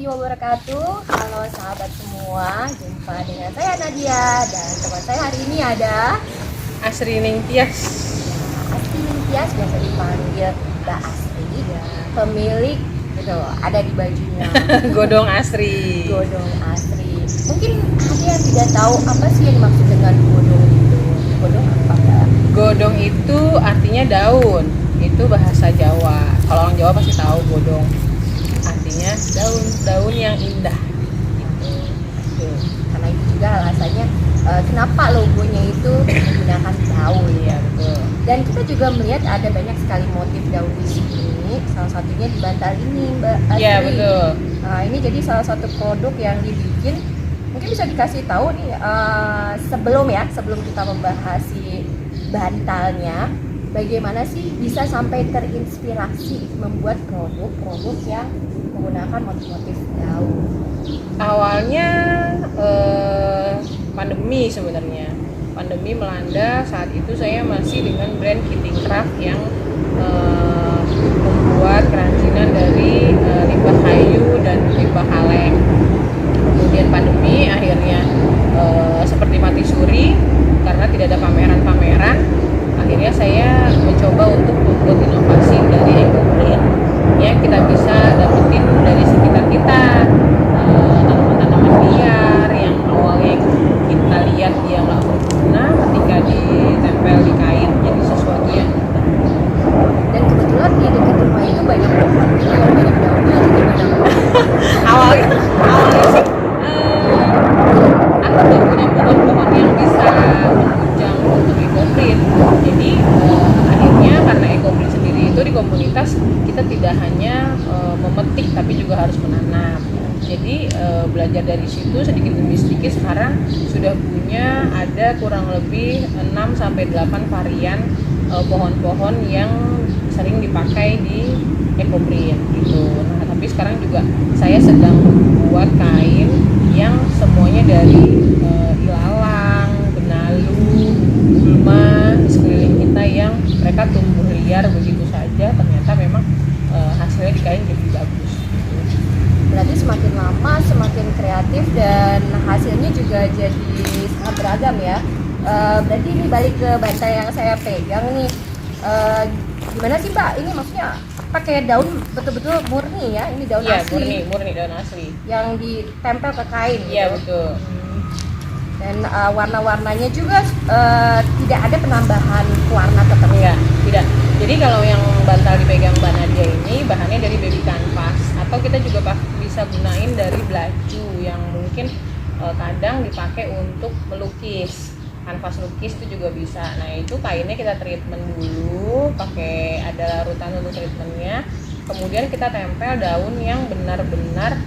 wabarakatuh. Halo sahabat semua, jumpa dengan saya Nadia dan teman saya hari ini ada Asri Ningtyas. Asri Ningtyas, biasa dipanggil Mbak Asri, pemilik gitu ada di bajunya Godong Asri. Godong Asri. Mungkin ada yang tidak tahu apa sih yang dimaksud dengan godong itu. Godong apa Mbak? Godong itu artinya daun. Itu bahasa Jawa. Kalau orang Jawa pasti tahu godong. Artinya daun yang indah. Gitu. Oke. Karena itu juga alasannya kenapa logonya itu menggunakan daun. Iya, betul. Dan kita juga melihat ada banyak sekali motif daun di sini. Salah satunya di bantal ini, Mbak Asri. Iya, betul. Nah, ini jadi salah satu produk yang dibikin. Mungkin bisa dikasih tahu nih sebelum kita membahas si bantalnya, bagaimana sih bisa sampai terinspirasi membuat produk-produk yang menggunakan motif-motif daun. Awalnya pandemi sebenarnya. Pandemi melanda, saat itu saya masih dengan brand Kitty Craft yang membuat kerajinan dari limbah kayu dan limbah kaleng. Kemudian pandemi akhirnya seperti mati suri karena tidak ada pameran-pameran. Akhirnya saya mencoba untuk membuat inovasi dari eco-green yang kita bisa dapetin dari sekitar kita, tanaman-tanaman liar yang awalnya kita lihat dia nggak berguna, ketika ditempel di kain jadi sesuatu yang indah. Dan kebetulan di dekat rumah itu banyak pohon yang banyak daunnya, jadi gimana? awalnya sih aku nggak punya pohon-pohon yang bisa menunjang untuk eco-green. Jadi akhirnya karena eco-green sendiri itu di komunitas kita tidak hanya memetik tapi juga harus menanam. Jadi belajar dari situ sedikit demi sedikit sekarang sudah punya ada kurang lebih 6-8 varian pohon-pohon yang sering dipakai di eco-green gitu. Nah, tapi sekarang juga saya sedang membuat kain yang semuanya dari ilalang, benalu, gulma di sekeliling kita yang mereka tumbuh liar begitu saja, ternyata memang hasilnya di kain jadi bagus. Berarti semakin lama semakin kreatif dan hasilnya juga jadi sangat beragam ya. Berarti ini balik ke bantal yang saya pegang nih. Gimana sih Mbak? Ini maksudnya pakai daun betul-betul murni ya? Ini daun Iya, asli. murni daun asli. Yang ditempel ke kain. Iya, gitu. betul. Dan warna-warnanya juga tidak ada penambahan warna tertentu. Enggak, tidak. Jadi kalau yang bantal dipegang Mbak Nadia ini bahannya dari baby canvas, atau kita juga bisa gunain dari belaju yang mungkin kadang dipakai untuk melukis. Kanvas lukis itu juga bisa. Nah, itu kainnya kita treatment dulu, pakai ada larutan untuk treatmentnya. Kemudian kita tempel daun yang benar-benar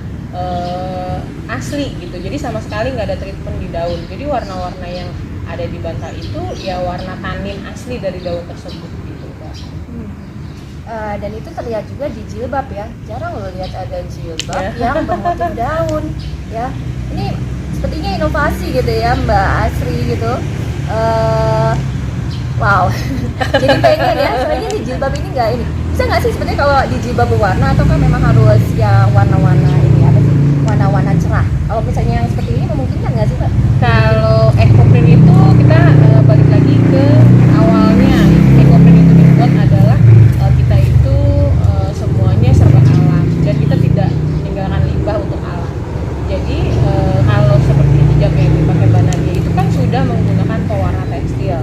asli gitu. Jadi sama sekali nggak ada treatment di daun. Jadi warna-warna yang ada di bantal itu ya warna tanin asli dari daun tersebut gitu, Mbak. Dan itu terlihat juga di jilbab ya. Jarang lo lihat ada jilbab yang bermotif daun ya. Ini sepertinya inovasi gitu ya Mbak Asri gitu. Wow. Jadi pengen ya, soalnya di jilbab ini nggak ini. Bisa nggak sih sebenarnya kalau di jilbab berwarna atau kan memang harus yang warna-warna ini apa sih? Warna-warna cerah. Kalau misalnya yang seperti ini memungkinkan nggak sih Mbak? Kalau eco-print itu kita balik lagi ke awalnya. Eco-print itu dibuat adalah kita itu semuanya serba alam dan kita tidak meninggalkan limbah untuk alam. Jadi kalau seperti hijab yang dipakai Mbak Nadia itu kan sudah menggunakan pewarna tekstil.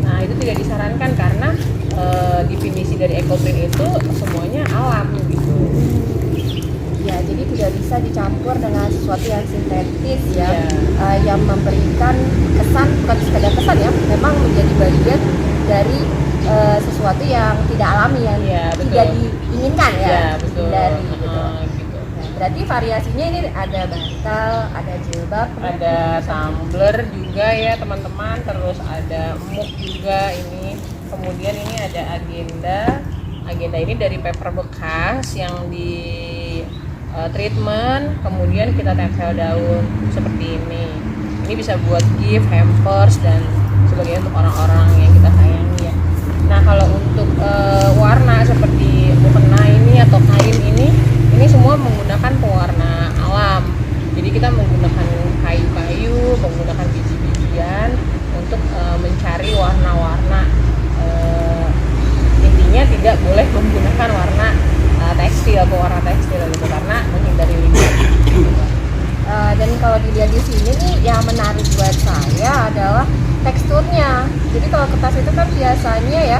Nah, itu tidak disarankan karena definisi dari eco-print itu semuanya alam gitu. Ya, jadi tidak bisa dicampur dengan sesuatu yang sintetis ya, yang memberikan kesan, bukan sekedar kesan ya, memang menjadi bagian dari sesuatu yang tidak alami, yang tidak diinginkan ya, dari gitu. Gitu. Nah, berarti variasinya ini ada bantal, ada jilbab, ada tumbler juga ya teman-teman, terus ada mug juga ini. Kemudian ini ada agenda ini dari paper bekas yang di treatment, kemudian kita tempel daun seperti ini. Ini bisa buat gift, hampers dan sebagainya untuk orang-orang yang kita sayangi ya. Nah, kalau untuk warna seperti mukena ini atau kain ini semua menggunakan pewarna gitu karena menghindari limbah. Dan kalau dilihat di sini nih yang menarik buat saya adalah teksturnya. Jadi kalau kertas itu kan biasanya ya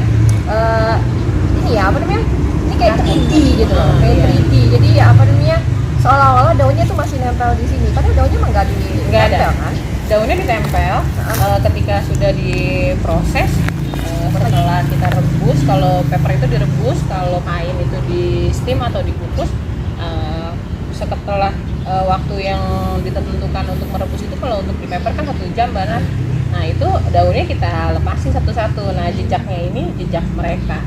ini ya apa namanya? Ini kayak 3D gitu loh, kayak Iya. 3D. Jadi ya apa namanya? Seolah-olah daunnya tuh masih nempel di sini. Padahal daunnya emang nggak Nggak ada. ditempel kan? Daunnya ditempel ketika sudah diproses, setelah kita rebus. Kalau paper itu direbus, kalau kain itu di steam atau dikukus. Setelah waktu yang ditentukan untuk merebus itu, kalau untuk di paper kan 1 jam Mbak. Nah itu daunnya kita lepasin satu-satu. Nah jejaknya ini jejak mereka,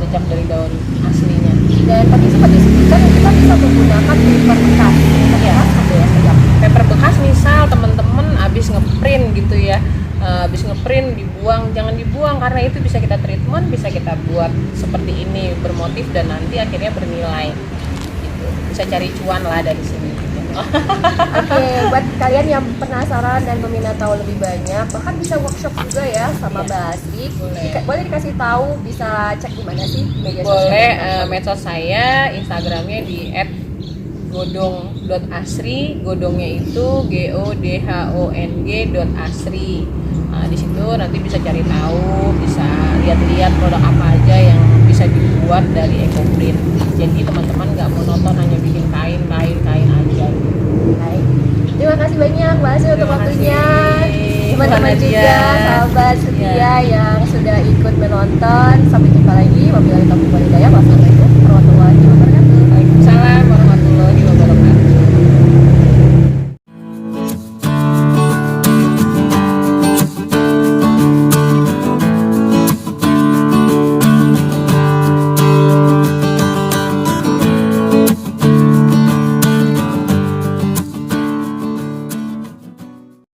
jejak dari daun aslinya. Dan tadi sempat disebutkan kita bisa menggunakan paper bekas. Paper Iya. bekas ada ya sejak. Paper bekas misal teman-teman habis ngeprint gitu ya, habis ngeprint dibuang, jangan dibuang karena itu bisa kita treatment, bisa kita buat seperti ini bermotif dan nanti akhirnya bernilai gitu. Bisa cari cuan lah dari sini. Oke, buat kalian yang penasaran dan berminat tahu lebih banyak, bahkan bisa workshop juga ya sama Iya. Mbak Asri. Boleh. Boleh dikasih tahu, bisa cek di mana sih media Boleh, sosial? medsos saya, Instagramnya di @godong.asri, godongnya itu godhong.asri. Nah, di situ nanti bisa cari tahu, bisa lihat-lihat produk apa aja yang bisa dibuat dari EcoPrint. Jadi teman-teman nggak monoton hanya bikin kain aja. Baik. Terima kasih banyak Mbak Asri untuk Terima waktunya. kasih, Teman-teman Mbak juga, Nadia. sahabat setia Ya. yang sudah ikut menonton. Sampai jumpa lagi. Wabillahi taufiq wal hidayah. Wassalamualaikum warahmatullahi wabarakatuh. Waalaikumsalam